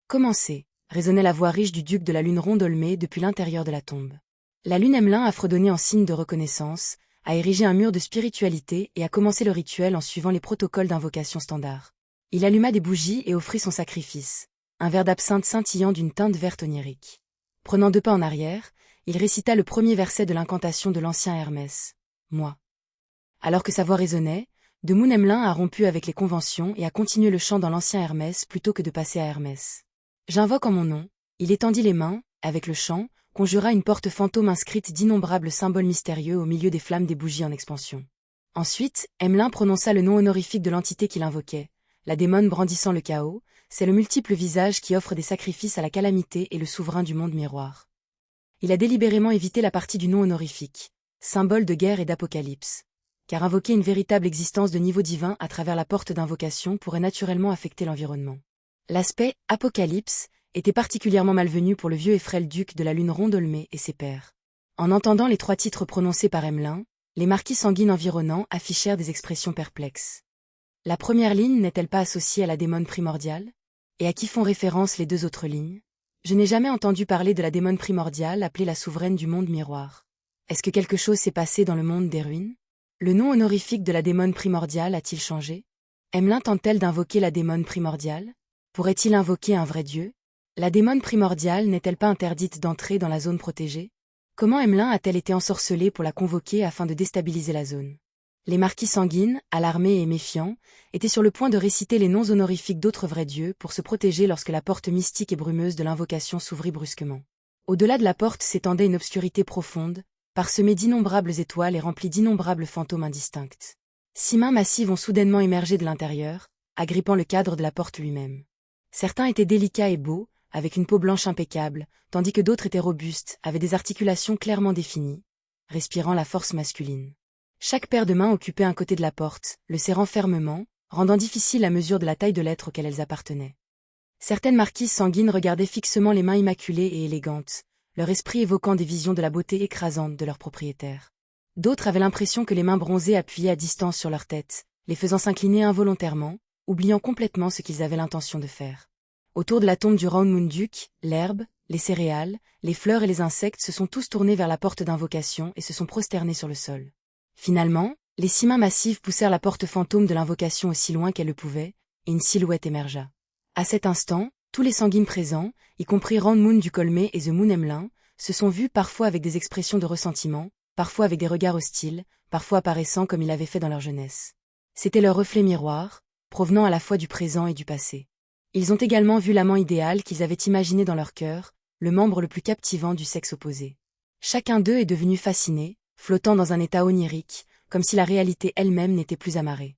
Commencez, résonnait la voix riche du duc de la lune Rondolmé depuis l'intérieur de la tombe. La lune Emelin a fredonné en signe de reconnaissance, a érigé un mur de spiritualité et a commencé le rituel en suivant les protocoles d'invocation standard. Il alluma des bougies et offrit son sacrifice, un verre d'absinthe scintillant d'une teinte verte onirique. Prenant 2 pas en arrière, il récita le premier verset de l'incantation de l'ancien Hermès. Moi. Alors que sa voix résonnait, Demoun Emelin a rompu avec les conventions et a continué le chant dans l'ancien Hermès plutôt que de passer à Hermès. J'invoque en mon nom, il étendit les mains, avec le chant, conjura une porte fantôme inscrite d'innombrables symboles mystérieux au milieu des flammes des bougies en expansion. Ensuite, Emelin prononça le nom honorifique de l'entité qu'il invoquait, la démone brandissant le chaos, c'est le multiple visage qui offre des sacrifices à la calamité et le souverain du monde miroir. Il a délibérément évité la partie du nom honorifique, symbole de guerre et d'apocalypse, car invoquer une véritable existence de niveau divin à travers la porte d'invocation pourrait naturellement affecter l'environnement. L'aspect « apocalypse » était particulièrement malvenu pour le vieux et frêle duc de la lune Rondolmé et ses pairs. En entendant les 3 titres prononcés par Emelin, les marquis sanguines environnants affichèrent des expressions perplexes. La première ligne n'est-elle pas associée à la démone primordiale? Et à qui font référence les 2 autres lignes? Je n'ai jamais entendu parler de la démone primordiale appelée la souveraine du monde miroir. Est-ce que quelque chose s'est passé dans le monde des ruines? Le nom honorifique de la démone primordiale a-t-il changé? Emelin tente-t-elle d'invoquer la démone primordiale? Pourrait-il invoquer un vrai dieu? La démone primordiale n'est-elle pas interdite d'entrer dans la zone protégée? Comment Emelin a-t-elle été ensorcelée pour la convoquer afin de déstabiliser la zone? Les marquis sanguines, alarmés et méfiants, étaient sur le point de réciter les noms honorifiques d'autres vrais dieux pour se protéger lorsque la porte mystique et brumeuse de l'invocation s'ouvrit brusquement. Au-delà de la porte s'étendait une obscurité profonde, parsemée d'innombrables étoiles et remplie d'innombrables fantômes indistincts. 6 mains massives ont soudainement émergé de l'intérieur, agrippant le cadre de la porte lui-même. Certains étaient délicats et beaux, avec une peau blanche impeccable, tandis que d'autres étaient robustes, avaient des articulations clairement définies, respirant la force masculine. Chaque paire de mains occupait un côté de la porte, le serrant fermement, rendant difficile la mesure de la taille de l'être auquel elles appartenaient. Certaines marquises sanguines regardaient fixement les mains immaculées et élégantes, leur esprit évoquant des visions de la beauté écrasante de leur propriétaire. D'autres avaient l'impression que les mains bronzées appuyaient à distance sur leur tête, les faisant s'incliner involontairement, oubliant complètement ce qu'ils avaient l'intention de faire. Autour de la tombe du Round-Moon-Duc, l'herbe, les céréales, les fleurs et les insectes se sont tous tournés vers la porte d'invocation et se sont prosternés sur le sol. Finalement, les 6 mains massives poussèrent la porte fantôme de l'invocation aussi loin qu'elles le pouvaient, et une silhouette émergea. À cet instant, tous les sanguines présents, y compris Round-Moon du Colmé et The Moon Emelin, se sont vus parfois avec des expressions de ressentiment, parfois avec des regards hostiles, parfois apparaissant comme il avait fait dans leur jeunesse. C'était leur reflet miroir, provenant à la fois du présent et du passé. Ils ont également vu l'amant idéal qu'ils avaient imaginé dans leur cœur, le membre le plus captivant du sexe opposé. Chacun d'eux est devenu fasciné, flottant dans un état onirique, comme si la réalité elle-même n'était plus amarrée.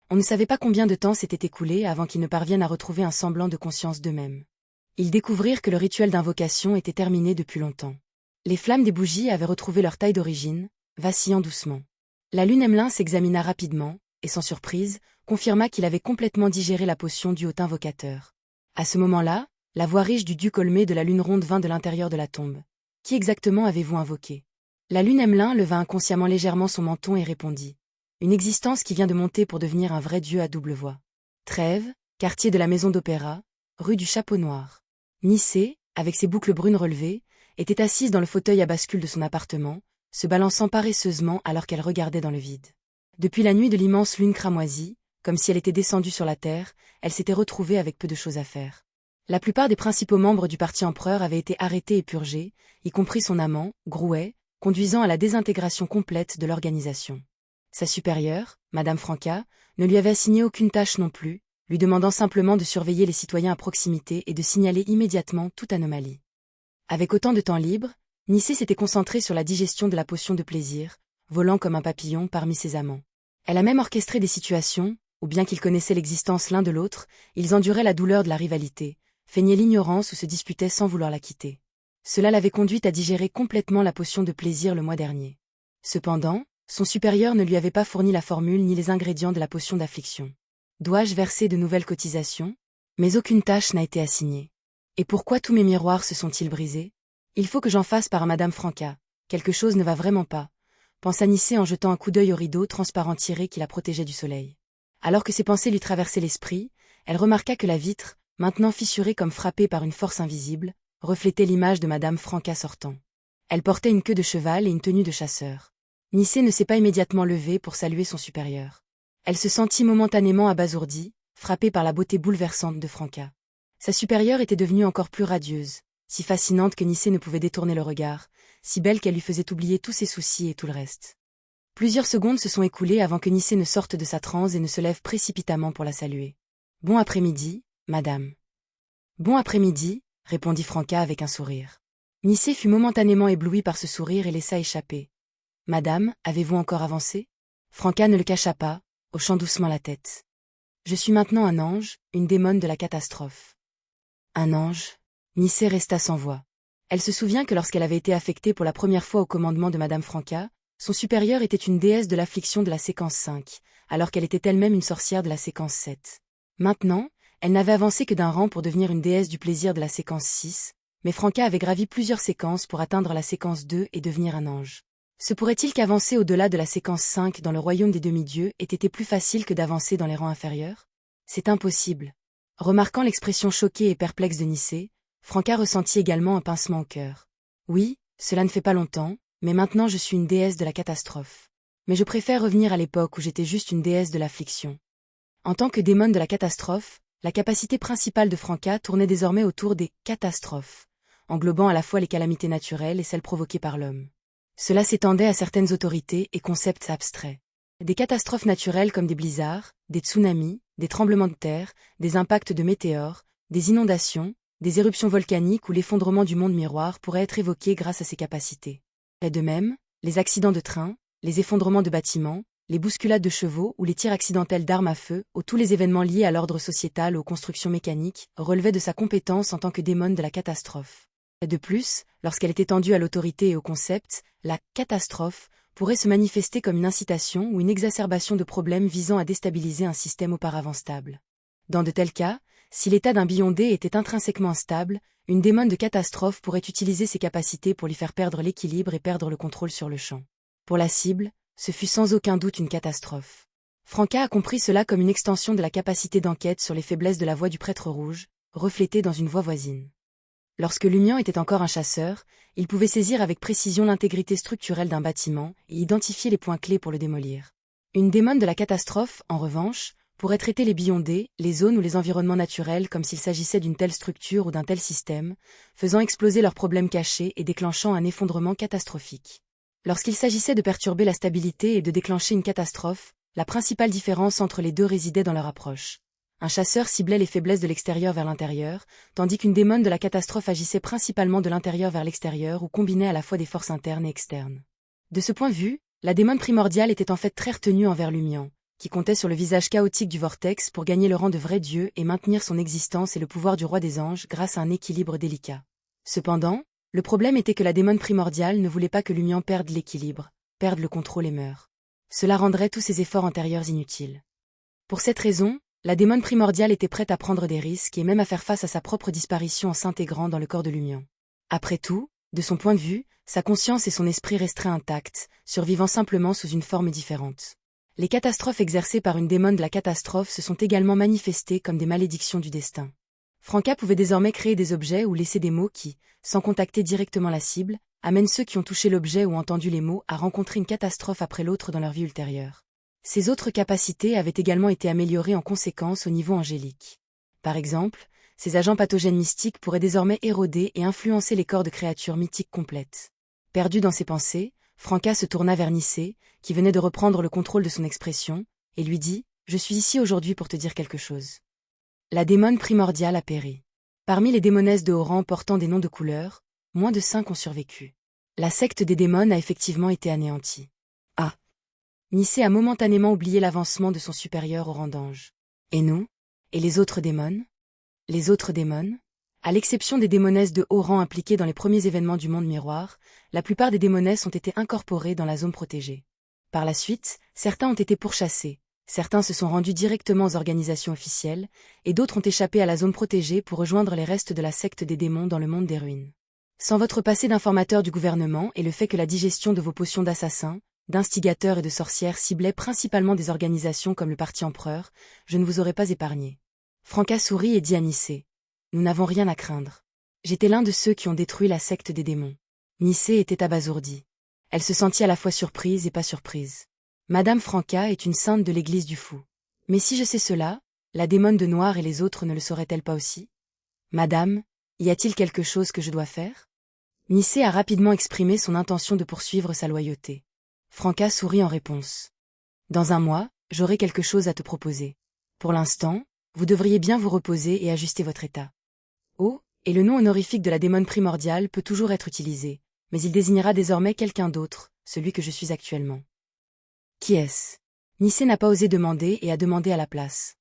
On ne savait pas combien de temps s'était écoulé avant qu'ils ne parviennent à retrouver un semblant de conscience d'eux-mêmes. Ils découvrirent que le rituel d'invocation était terminé depuis longtemps. Les flammes des bougies avaient retrouvé leur taille d'origine, vacillant doucement. La lune Emelin s'examina rapidement, et sans surprise, confirma qu'il avait complètement digéré la potion due au invocateur. À ce moment-là, la voix riche du duc Olmé de la lune ronde vint de l'intérieur de la tombe. Qui exactement avez-vous invoqué? La lune Emelin leva inconsciemment légèrement son menton et répondit. Une existence qui vient de monter pour devenir un vrai dieu à double voix. Trèves, quartier de la maison d'opéra, rue du Chapeau Noir. Nicée, avec ses boucles brunes relevées, était assise dans le fauteuil à bascule de son appartement, se balançant paresseusement alors qu'elle regardait dans le vide. Depuis la nuit de l'immense lune cramoisie, comme si elle était descendue sur la terre, elle s'était retrouvée avec peu de choses à faire. La plupart des principaux membres du parti empereur avaient été arrêtés et purgés, y compris son amant, Grouet, conduisant à la désintégration complète de l'organisation. Sa supérieure, Madame Franca, ne lui avait assigné aucune tâche non plus, lui demandant simplement de surveiller les citoyens à proximité et de signaler immédiatement toute anomalie. Avec autant de temps libre, Nicée s'était concentrée sur la digestion de la potion de plaisir, volant comme un papillon parmi ses amants. Elle a même orchestré des situations, où bien qu'ils connaissaient l'existence l'un de l'autre, ils enduraient la douleur de la rivalité, feignaient l'ignorance ou se disputaient sans vouloir la quitter. Cela l'avait conduite à digérer complètement la potion de plaisir le mois dernier. Cependant, son supérieur ne lui avait pas fourni la formule ni les ingrédients de la potion d'affliction. Dois-je verser de nouvelles cotisations? Mais aucune tâche n'a été assignée. Et pourquoi tous mes miroirs se sont-ils brisés? Il faut que j'en fasse part à Madame Franca. Quelque chose ne va vraiment pas, pensa Nicée en jetant un coup d'œil au rideau transparent tiré qui la protégeait du soleil. Alors que ses pensées lui traversaient l'esprit, elle remarqua que la vitre, maintenant fissurée comme frappée par une force invisible, reflétait l'image de Madame Franca sortant. Elle portait une queue de cheval et une tenue de chasseur. Nicée ne s'est pas immédiatement levée pour saluer son supérieur. Elle se sentit momentanément abasourdie, frappée par la beauté bouleversante de Franca. Sa supérieure était devenue encore plus radieuse, si fascinante que Nicée ne pouvait détourner le regard, si belle qu'elle lui faisait oublier tous ses soucis et tout le reste. Plusieurs secondes se sont écoulées avant que Nicée ne sorte de sa transe et ne se lève précipitamment pour la saluer. « Bon après-midi, madame. »« Bon après-midi, » répondit Franca avec un sourire. Nicée fut momentanément éblouie par ce sourire et laissa échapper. « Madame, avez-vous encore avancé ?» Franca ne le cacha pas, hochant doucement la tête. « Je suis maintenant un ange, une démone de la catastrophe. » Un ange? Nicée resta sans voix. Elle se souvient que lorsqu'elle avait été affectée pour la première fois au commandement de Madame Franca, son supérieur était une déesse de l'affliction de la séquence 5, alors qu'elle était elle-même une sorcière de la séquence 7. Maintenant, elle n'avait avancé que d'un rang pour devenir une déesse du plaisir de la séquence 6, mais Franca avait gravi plusieurs séquences pour atteindre la séquence 2 et devenir un ange. Se pourrait-il qu'avancer au-delà de la séquence 5 dans le royaume des demi-dieux ait été plus facile que d'avancer dans les rangs inférieurs? C'est impossible. Remarquant l'expression choquée et perplexe de Nicée, Franca ressentit également un pincement au cœur. Oui, cela ne fait pas longtemps, mais maintenant je suis une déesse de la catastrophe. Mais je préfère revenir à l'époque où j'étais juste une déesse de l'affliction. En tant que démone de la catastrophe, la capacité principale de Franca tournait désormais autour des catastrophes, englobant à la fois les calamités naturelles et celles provoquées par l'homme. Cela s'étendait à certaines autorités et concepts abstraits. Des catastrophes naturelles comme des blizzards, des tsunamis, des tremblements de terre, des impacts de météores, des inondations, des éruptions volcaniques ou l'effondrement du monde miroir pourraient être évoqués grâce à ces capacités. Et de même, les accidents de train, les effondrements de bâtiments, les bousculades de chevaux ou les tirs accidentels d'armes à feu, ou tous les événements liés à l'ordre sociétal ou aux constructions mécaniques, relevaient de sa compétence en tant que démone de la catastrophe. De plus, lorsqu'elle est étendue à l'autorité et au concept, la catastrophe pourrait se manifester comme une incitation ou une exacerbation de problèmes visant à déstabiliser un système auparavant stable. Dans de tels cas, si l'état d'un Beyondé était intrinsèquement instable, une démone de catastrophe pourrait utiliser ses capacités pour lui faire perdre l'équilibre et perdre le contrôle sur le champ. Pour la cible, ce fut sans aucun doute une catastrophe. Franca a compris cela comme une extension de la capacité d'enquête sur les faiblesses de la voix du prêtre rouge, reflétée dans une voix voisine. Lorsque Lumian était encore un chasseur, il pouvait saisir avec précision l'intégrité structurelle d'un bâtiment et identifier les points clés pour le démolir. Une démone de la catastrophe, en revanche, pourrait traiter les Beyondés, les zones ou les environnements naturels comme s'il s'agissait d'une telle structure ou d'un tel système, faisant exploser leurs problèmes cachés et déclenchant un effondrement catastrophique. Lorsqu'il s'agissait de perturber la stabilité et de déclencher une catastrophe, la principale différence entre les deux résidait dans leur approche. Un chasseur ciblait les faiblesses de l'extérieur vers l'intérieur, tandis qu'une démone de la catastrophe agissait principalement de l'intérieur vers l'extérieur ou combinait à la fois des forces internes et externes. De ce point de vue, la démone primordiale était en fait très retenue envers Lumian, qui comptait sur le visage chaotique du vortex pour gagner le rang de vrai dieu et maintenir son existence et le pouvoir du roi des anges grâce à un équilibre délicat. Cependant, le problème était que la démone primordiale ne voulait pas que Lumian perde l'équilibre, perde le contrôle et meure. Cela rendrait tous ses efforts antérieurs inutiles. Pour cette raison, la démone primordiale était prête à prendre des risques et même à faire face à sa propre disparition en s'intégrant dans le corps de Lumian. Après tout, de son point de vue, sa conscience et son esprit resteraient intacts, survivant simplement sous une forme différente. Les catastrophes exercées par une démone de la catastrophe se sont également manifestées comme des malédictions du destin. Franca pouvait désormais créer des objets ou laisser des mots qui, sans contacter directement la cible, amènent ceux qui ont touché l'objet ou entendu les mots à rencontrer une catastrophe après l'autre dans leur vie ultérieure. Ces autres capacités avaient également été améliorées en conséquence au niveau angélique. Par exemple, ces agents pathogènes mystiques pourraient désormais éroder et influencer les corps de créatures mythiques complètes. Perdu dans ses pensées, Franca se tourna vers Nicée, qui venait de reprendre le contrôle de son expression, et lui dit « Je suis ici aujourd'hui pour te dire quelque chose. » La démone primordiale a péri. Parmi les démonesses de haut rang portant des noms de couleur, moins de 5 ont survécu. La secte des démones a effectivement été anéantie. Ah! Nicée a momentanément oublié l'avancement de son supérieur au rang d'ange. Et nous? Et les autres démones? Les autres démones? À l'exception des démonesses de haut rang impliquées dans les premiers événements du monde miroir, la plupart des démonesses ont été incorporées dans la zone protégée. Par la suite, certains ont été pourchassés, certains se sont rendus directement aux organisations officielles, et d'autres ont échappé à la zone protégée pour rejoindre les restes de la secte des démons dans le monde des ruines. Sans votre passé d'informateur du gouvernement et le fait que la digestion de vos potions d'assassins, d'instigateurs et de sorcières ciblait principalement des organisations comme le Parti Empereur, je ne vous aurais pas épargné. Franca sourit et dit à Nicée. Nous n'avons rien à craindre. J'étais l'un de ceux qui ont détruit la secte des démons. Nicée était abasourdie. Elle se sentit à la fois surprise et pas surprise. Madame Franca est une sainte de l'église du Fou. Mais si je sais cela, la démone de noir et les autres ne le sauraient-elles pas aussi? Madame, y a-t-il quelque chose que je dois faire? Nicée a rapidement exprimé son intention de poursuivre sa loyauté. Franca sourit en réponse. Dans un mois, j'aurai quelque chose à te proposer. Pour l'instant, vous devriez bien vous reposer et ajuster votre état. Oh, et le nom honorifique de la démone primordiale peut toujours être utilisé, mais il désignera désormais quelqu'un d'autre, celui que je suis actuellement. Qui est-ce? Nicée n'a pas osé demander et a demandé à la place.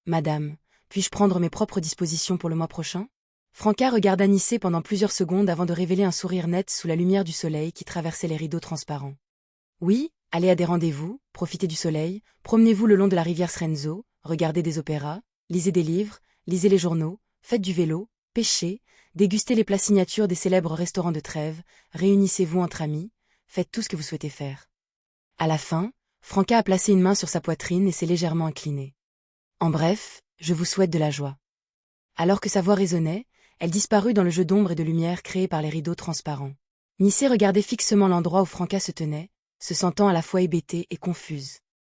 Madame, puis-je prendre mes propres dispositions pour le mois prochain? Franca regarda Nicée pendant plusieurs secondes avant de révéler un sourire net sous la lumière du soleil qui traversait les rideaux transparents. Oui, allez à des rendez-vous, profitez du soleil, promenez-vous le long de la rivière Srenzo, regardez des opéras, lisez des livres, lisez les journaux, faites du vélo, pêchez, dégustez les plats signatures des célèbres restaurants de Trèves, réunissez-vous entre amis, faites tout ce que vous souhaitez faire. À la fin, Franca a placé une main sur sa poitrine et s'est légèrement inclinée. En bref, je vous souhaite de la joie. Alors que sa voix résonnait, elle disparut dans le jeu d'ombre et de lumière créé par les rideaux transparents. Nicée regardait fixement l'endroit où Franca se tenait, se sentant à la fois hébétée et confuse.